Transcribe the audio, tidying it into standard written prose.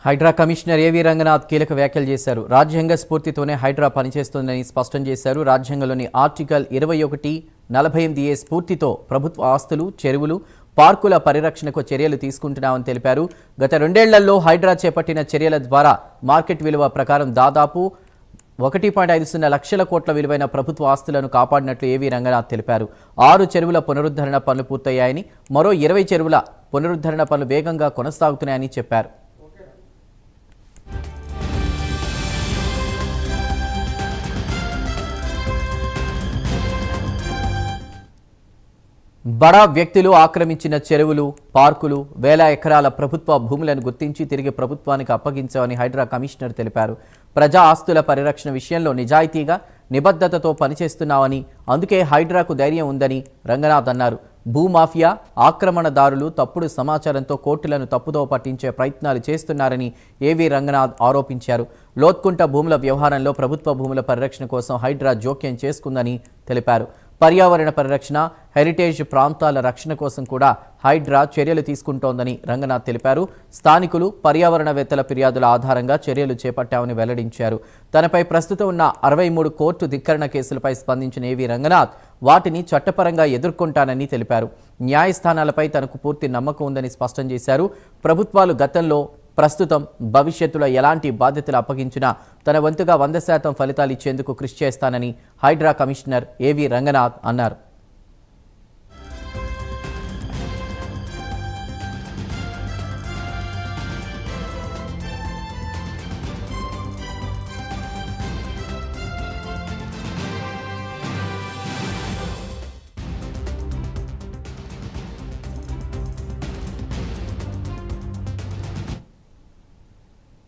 Hydraa commissioner ఏవి రంగనాథ్ కీలక వ్యాఖ్యలు చేశారు. రాజ్యాంగ స్ఫూర్తితోనే హైడ్రా పనిచేస్తోందని స్పష్టం చేశారు. రాజ్యాంగంలోని ఆర్టికల్ 21(48) స్ఫూర్తితో ప్రభుత్వ ఆస్తులు, చెరువులు, పార్కుల పరిరక్షణకు చర్యలు తీసుకుంటున్నామని తెలిపారు. గత 2 ఏళ్లలో హైడ్రా చేపట్టిన చర్యల ద్వారా మార్కెట్ విలువ ప్రకారం దాదాపు 1.50 లక్షల కోట్ల విలువైన ప్రభుత్వ ఆస్తులను కాపాడినట్లు ఏవి రంగనాథ్ తెలిపారు. 6 చెరువుల పునరుద్ధరణ పనులు పూర్తయ్యాయని, మరో 20 చెరువుల పునరుద్ధరణ పనులు వేగంగా కొనసాగుతున్నాయని చెప్పారు. బడా వ్యక్తులు ఆక్రమించిన చెరువులు, పార్కులు, వేల ఎకరాల ప్రభుత్వ భూములను గుర్తించి తిరిగి ప్రభుత్వానికి అప్పగించామని హైడ్రా కమిషనర్ తెలిపారు. ప్రజా ఆస్తుల పరిరక్షణ విషయంలో నిజాయితీగా, నిబద్ధతతో పనిచేస్తున్నామని, అందుకే హైడ్రాకు ధైర్యం ఉందని రంగనాథ్ అన్నారు. భూమాఫియా, ఆక్రమణదారులు తప్పుడు సమాచారంతో కోర్టులను తప్పుదో పట్టించే ప్రయత్నాలు చేస్తున్నారని ఏవి రంగనాథ్ ఆరోపించారు. లోత్కుంట భూముల వ్యవహారంలో ప్రభుత్వ భూముల పరిరక్షణ కోసం హైడ్రా జోక్యం చేసుకుందని తెలిపారు. పర్యావరణ పరిరక్షణ, హెరిటేజ్ ప్రాంతాల రక్షణ కోసం కూడా హైడ్రా చర్యలు తీసుకుంటోందని రంగనాథ్ తెలిపారు. స్థానికులు, పర్యావరణవేత్తల ఫిర్యాదుల ఆధారంగా చర్యలు చేపట్టామని వెల్లడించారు. తనపై ప్రస్తుతం ఉన్న 63 కోర్టు ధిక్కరణ కేసులపై స్పందించిన ఏవి రంగనాథ్ వాటిని చట్టపరంగా ఎదుర్కొంటానని తెలిపారు. న్యాయస్థానాలపై తనకు పూర్తి నమ్మకం ఉందని స్పష్టం చేశారు. ప్రభుత్వాలు గతంలో, ప్రస్తుతం, భవిష్యత్తులో ఎలాంటి బాధ్యతలు అప్పగించినా తన వంతుగా 100% ఫలితాలు ఇచ్చేందుకు కృషి చేస్తానని హైడ్రా కమిషనర్ ఏవి రంగనాథ్ అన్నారు.